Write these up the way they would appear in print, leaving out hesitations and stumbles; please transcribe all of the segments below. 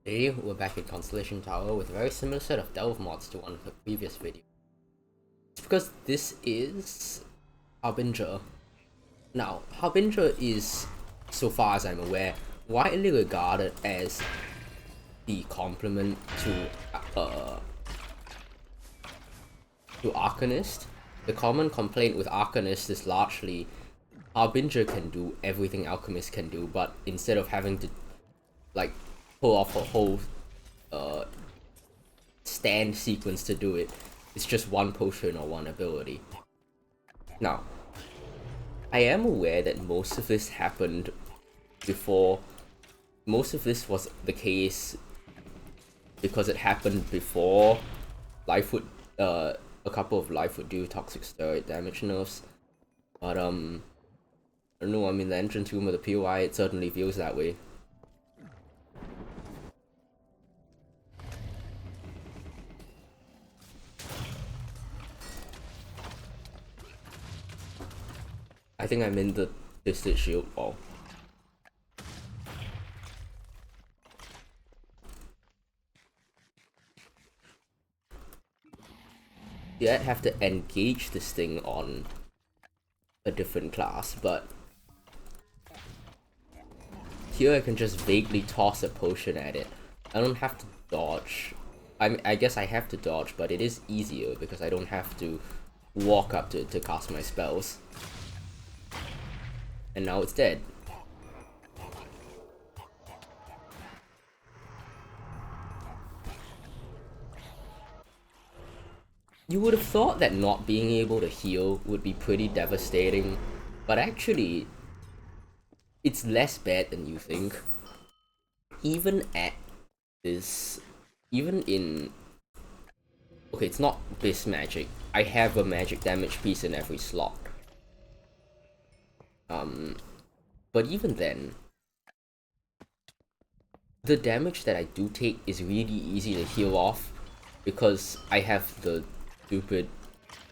Today we're back in Constellation Tower with a very similar set of delve mods to one of the previous videos. It's because this is Harbinger. Now, Harbinger is, so far as I'm aware, widely regarded as the complement to Arcanist. The common complaint with Arcanist is largely Harbinger can do everything Alchemist can do, but instead of having to pull off a whole stand sequence to do it, it's just one potion or one ability. Now, I am aware that most of this happened before. Most of this was the case because it happened before a couple of life would do toxic steroid damage nerfs. But I don't know, I'm in the entrance room of the POI, it certainly feels that way. I think I'm in the Twisted Shield wall. Yeah, I'd have to engage this thing on a different class, but here I can just vaguely toss a potion at it. I don't have to dodge. I guess I have to dodge, but it is easier because I don't have to walk up to it to cast my spells. And now it's dead. You would have thought that not being able to heal would be pretty devastating, but actually, it's less bad than you think. Even at this, even in... Okay, it's not this magic. I have a magic damage piece in every slot. But even then, the damage that I do take is really easy to heal off because I have the stupid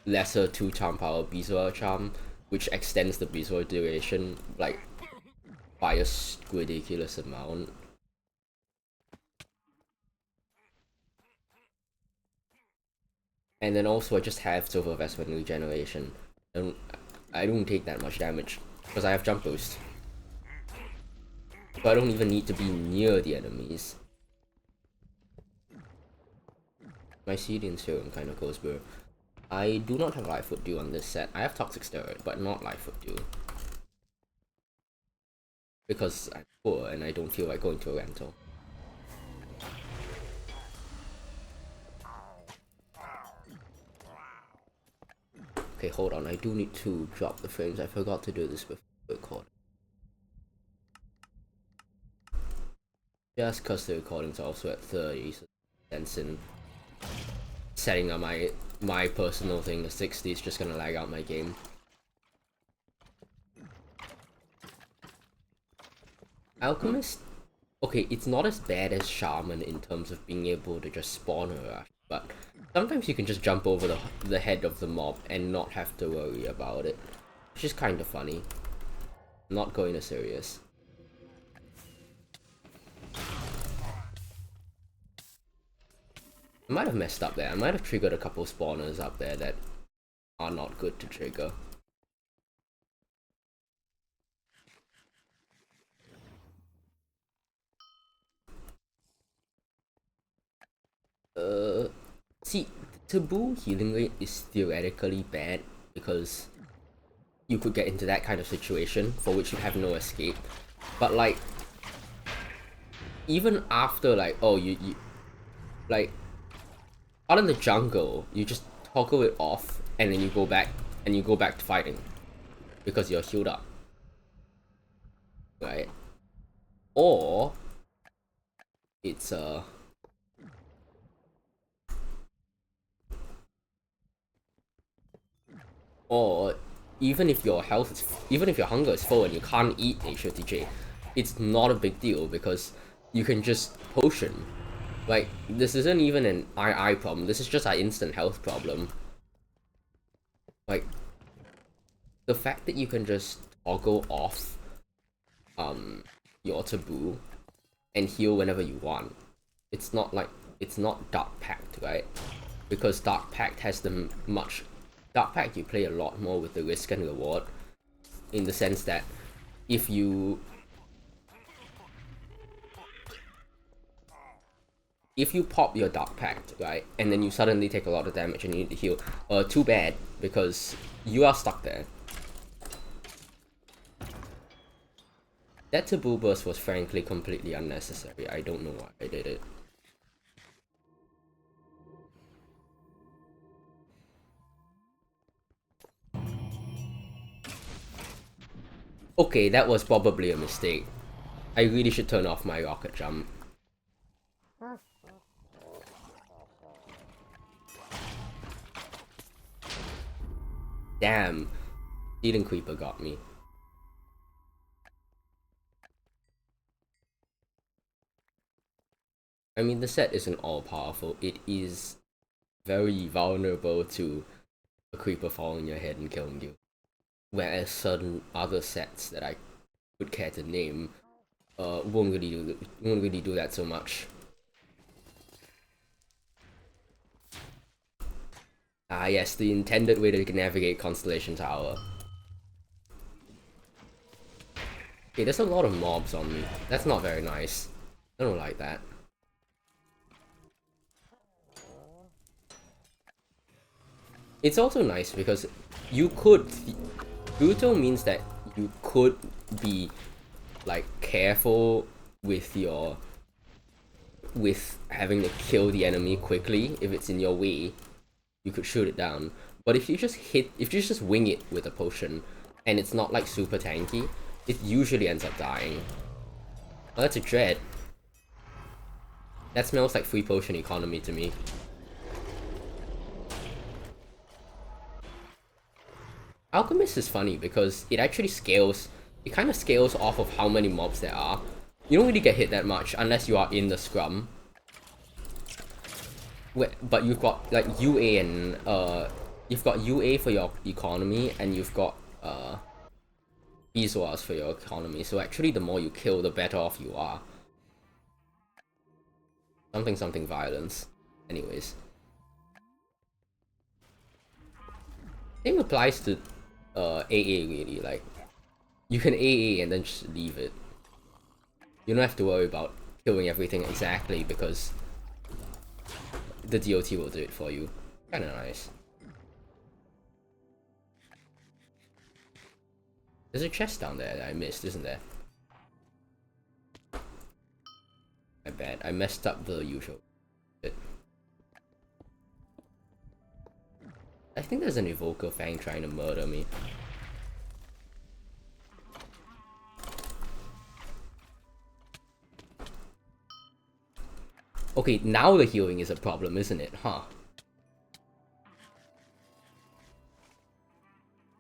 lesser 2-charm power Bezoar charm, which extends the Bezoar duration like by a ridiculous amount. And then also I just have Silver Vestment regeneration, and I don't take that much damage because I have jump boost. So I don't even need to be near the enemies. My Mycelian Serum kind of goes where I do not have Life Would Do on this set. I have Toxic Steroid, but not Life Would Do. Because I'm poor and I don't feel like going to a rental. Okay, hold on. I do need to drop the frames. I forgot to do this before recording. Just because the recording's also at 30, so in setting up my personal thing to 60 is just gonna lag out my game. Alchemist, okay, it's not as bad as Shaman in terms of being able to just spawn a rush, but sometimes you can just jump over the head of the mob and not have to worry about it, which is kind of funny. I'm not going to serious. I might have messed up there. I might have triggered a couple spawners up there that are not good to trigger. See, taboo healing rate is theoretically bad because you could get into that kind of situation for which you have no escape. But like, even after like, oh, you like, out in the jungle, you just toggle it off and then you go back to fighting because you're healed up, right? Or it's or even if your hunger is full and you can't eat HOTJ, it's not a big deal because you can just potion. Like, this isn't even an II problem, this is just our instant health problem. Like, the fact that you can just toggle off your taboo and heal whenever you want it's not like, it's not Dark Pact, right? Because Dark Pact has the Dark Pact you play a lot more with the risk and reward, in the sense that if you pop your Dark Pact, right, and then you suddenly take a lot of damage and you need to heal, too bad, because you are stuck there. That taboo burst was frankly completely unnecessary. I don't know why I did it. Okay, that was probably a mistake. I really should turn off my rocket jump. Damn, Stealing Creeper got me. I mean, the set isn't all powerful. It is very vulnerable to a creeper falling on your head and killing you. Whereas certain other sets that I would care to name won't really do that so much. Ah yes, the intended way to navigate Constellation Tower. Okay, there's a lot of mobs on me. That's not very nice. I don't like that. It's also nice because you could... Brutal means that you could be, like, careful with your... with having to kill the enemy quickly. If it's in your way, you could shoot it down. But if you just wing it with a potion, and it's not, like, super tanky, it usually ends up dying. Oh, that's a dread. That smells like free potion economy to me. Alchemist is funny because it actually scales, it kind of scales off of how many mobs there are. You don't really get hit that much unless you are in the scrum. But you've got like UA and you've got UA for your economy and you've got Bezoars for your economy. So actually the more you kill, the better off you are. Something violence. Anyways. Same applies to AA really, like you can AA and then just leave it. You don't have to worry about killing everything exactly because the DOT will do it for you. Kinda nice. There's a chest down there that I missed, isn't there? I bet I messed up the usual bit. I think there's an Evoker Fang trying to murder me. Okay, now the healing is a problem, isn't it? Huh.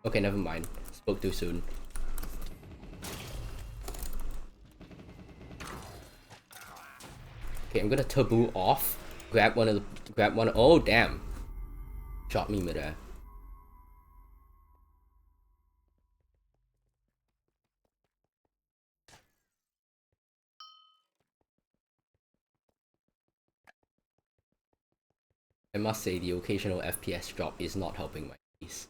Okay, never mind. Spoke too soon. Okay, I'm gonna taboo off. Grab one. Oh, damn. Shot me midair. I must say the occasional FPS drop is not helping my case.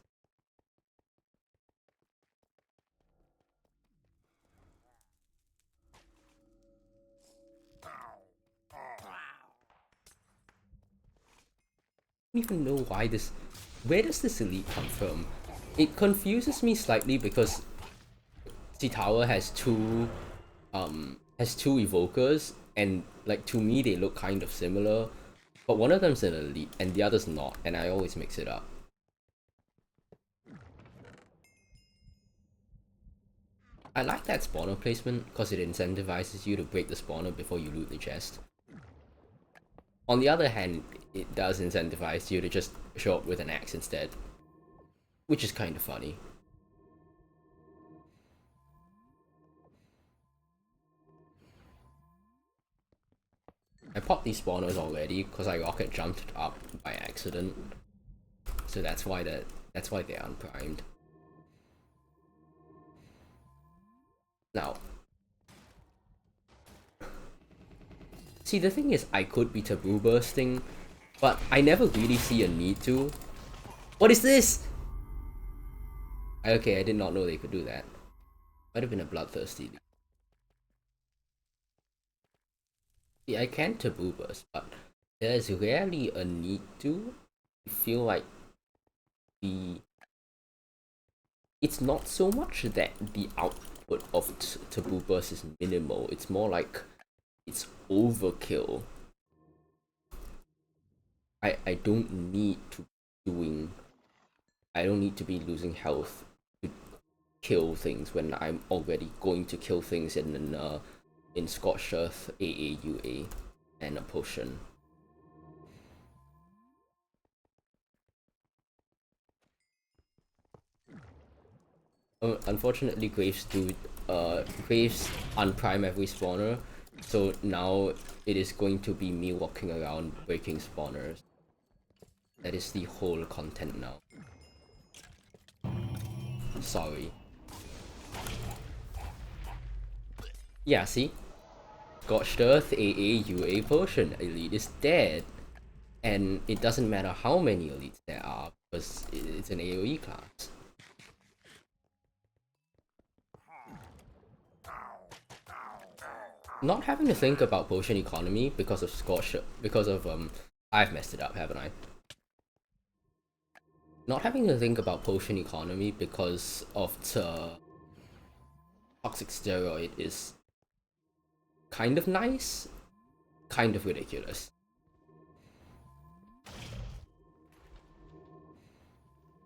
I don't even know why this... Where does this elite come from? It confuses me slightly because the tower has two evokers and like to me they look kind of similar, but one of them's an elite and the other's not, and I always mix it up. I like that spawner placement because it incentivizes you to break the spawner before you loot the chest. On the other hand, it does incentivize you to just show up with an axe instead, which is kind of funny. I popped these spawners already because I rocket jumped up by accident, so that's why they're unprimed. Now, See, the thing is, I could be taboo bursting, but I never really see a need to. What is this? Okay, I did not know they could do that. Might have been a bloodthirsty. See, I can taboo burst, but there's rarely a need to. I feel like it's not so much that the output of taboo burst is minimal. It's more like it's overkill. I don't need to I don't need to be losing health to kill things when I'm already going to kill things in Scorched Earth, AAUA, and a potion. Unfortunately, Graves unprime every spawner, so now it is going to be me walking around breaking spawners. That is the whole content now. Sorry. Yeah, see? Scorched Earth AAUA potion elite is dead. And it doesn't matter how many elites there are, because it's an AoE class. Not having to think about potion economy because of I've messed it up, haven't I? Not having to think about potion economy because of the toxic steroid is kind of nice, kind of ridiculous.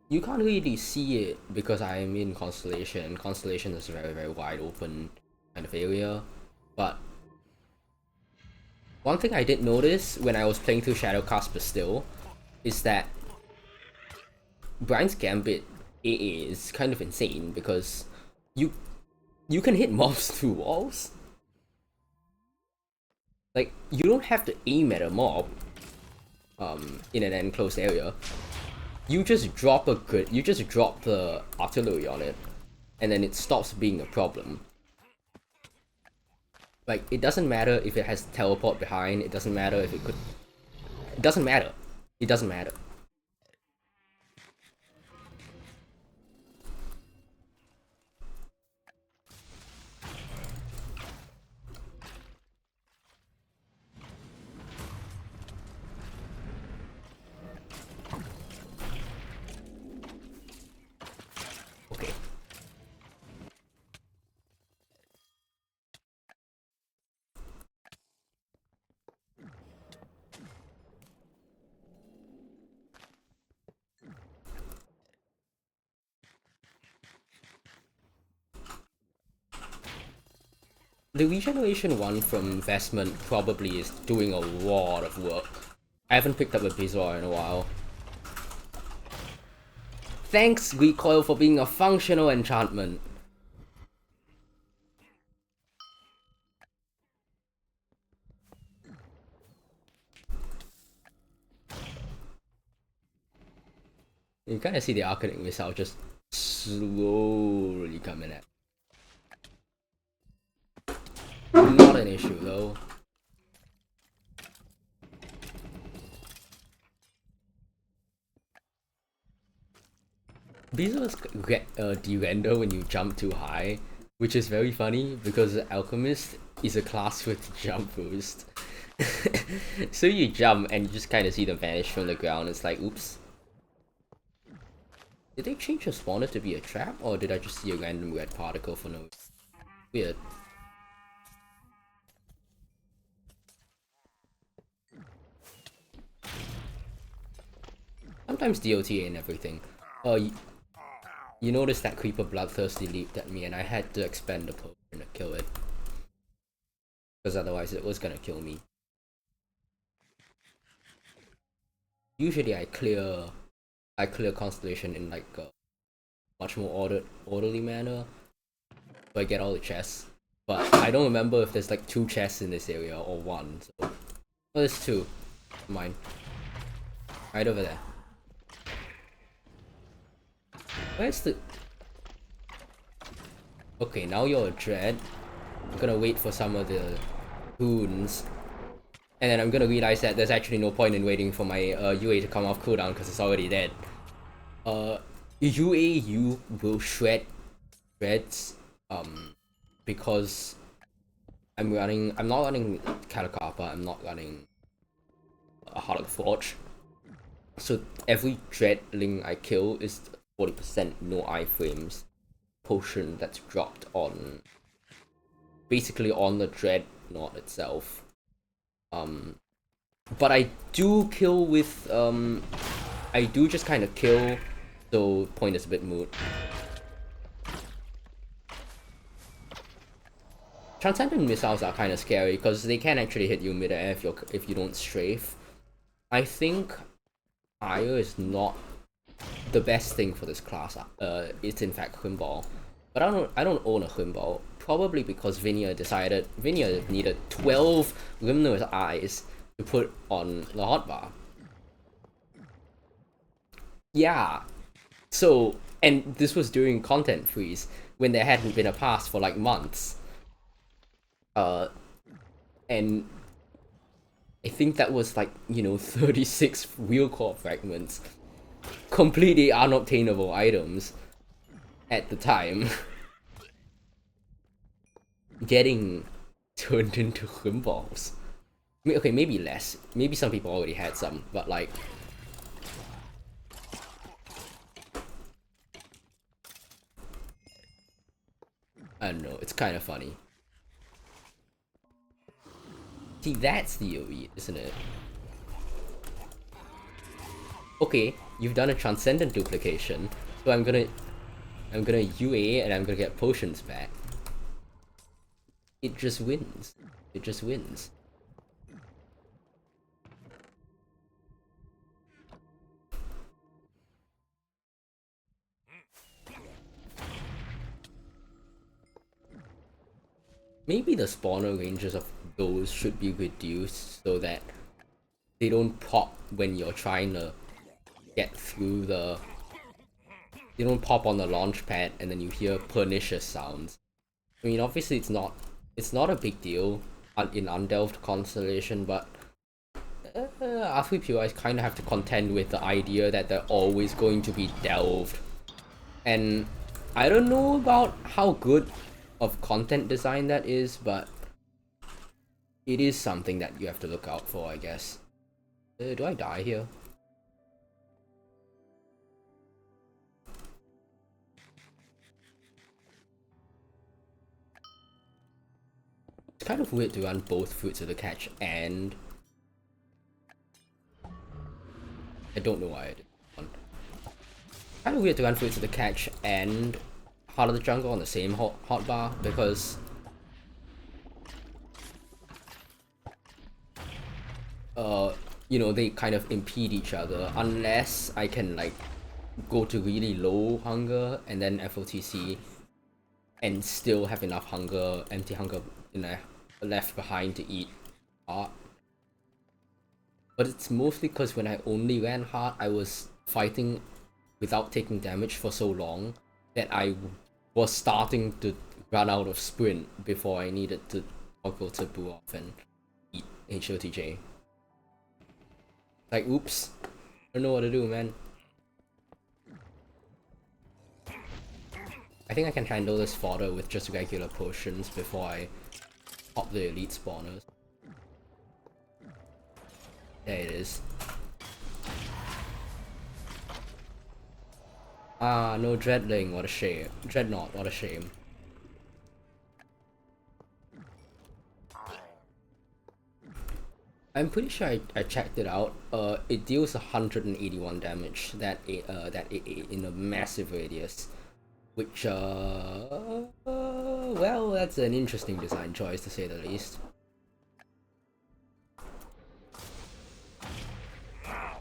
You can't really see it because I'm in Constellation. Constellation is a very, very wide open kind of area, but one thing I did notice when I was playing through Shadowcast Bastille is that Brian's Gambit AA is kind of insane because you can hit mobs through walls. Like, you don't have to aim at a mob in an enclosed area. You just drop the artillery on it, and then it stops being a problem. Like, it doesn't matter if it has teleport behind, it doesn't matter if it could... It doesn't matter. It doesn't matter. Okay. The regeneration one from Vestment probably is doing a lot of work. I haven't picked up a Bezoar in a while. Thanks, Recoil, for being a functional enchantment. You kind of see the Arcanic Missile just slowly coming at. Not an issue though. Bezoars get de-render when you jump too high, which is very funny because Alchemist is a class with jump boost. So you jump and you just kind of see them vanish from the ground. It's like, oops. Did they change the spawner to be a trap, or did I just see a random red particle for no reason? Weird. Sometimes DOTA and everything. You noticed that creeper bloodthirsty leaped at me and I had to expend a potion to kill it. Because otherwise it was gonna kill me. Usually I clear Constellation in like a much more orderly manner. So I get all the chests. But I don't remember if there's like 2 chests in this area or 1. So... Oh, there's 2. Mine. Right over there. Where's the... Okay, now you're a dread. I'm gonna wait for some of the boons And then I'm gonna realize that there's actually no point in waiting for my UA to come off cooldown because it's already dead. UAU will shreds because I'm not running Calicarpa, I'm not running a Heart of the Forge. So every Dreadling I kill is 40% no iframes potion that's dropped on, basically on the Dreadnought itself. But I do kill with, I do just kind of kill, so point is a bit moot. Transcendent missiles are kind of scary because they can actually hit you mid-air if you don't strafe. I think Ire is not the best thing for this class. It's in fact Hwimball, but I don't own a Hwimball, probably because Vinia needed 12 Limner's Eyes to put on the hotbar. Yeah, so, and this was during content freeze when there hadn't been a pass for like months. And I think that was like, 36 wheel core fragments. Completely unobtainable items at the time. Getting turned into Hwimballs. Okay, maybe less. Maybe some people already had some, but like... I don't know, it's kind of funny. See, that's the OE, isn't it? Okay, you've done a transcendent duplication, so I'm gonna UA and I'm gonna get potions back. It just wins. It just wins. Maybe the spawner ranges of those should be reduced so that they don't pop when you're trying to get through the... They don't pop on the launch pad and then you hear pernicious sounds. I mean, obviously it's not a big deal in Undelved Constellation, but after POIs kind of have to contend with the idea that they're always going to be delved. And I don't know about how good of content design that is, but it is something that you have to look out for, I guess. Do I die here? It's kind of weird to run both Fruits of the Catch and... I don't know why I did one. Kind of weird to run Fruits of the Catch and Heart of the Jungle on the same hotbar, because they kind of impede each other unless I can like go to really low hunger and then FOTC and still have enough hunger, empty hunger left behind to eat heart. But it's mostly because when I only ran heart, I was fighting without taking damage for so long that I was starting to run out of sprint before I needed to toggle to boo off and eat HOTJ. Like, oops. I don't know what to do, man. I think I can handle this fodder with just regular potions before I pop the elite spawners. There it is. Ah, no Dreadling, what a shame. Dreadnought, what a shame. I'm pretty sure I checked it out. It deals 181 damage, that AA in a massive radius. Which, well, that's an interesting design choice to say the least.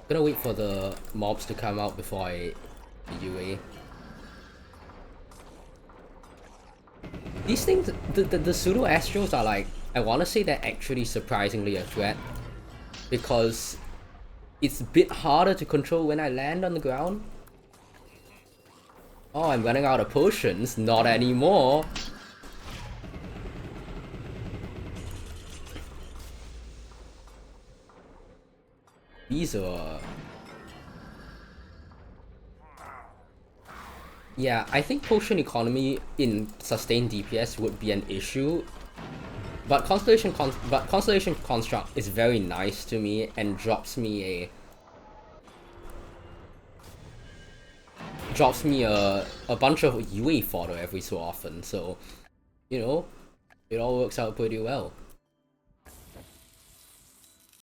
Gonna wait for the mobs to come out before I UA. These things, the pseudo Astros are like, I wanna say they're actually surprisingly a threat, because it's a bit harder to control when I land on the ground. Oh, I'm running out of potions. Not anymore. Bezoar. Yeah, I think potion economy in sustained DPS would be an issue, but Constellation Construct is very nice to me and drops me a bunch of UA fodder every so often, so, you know, it all works out pretty well.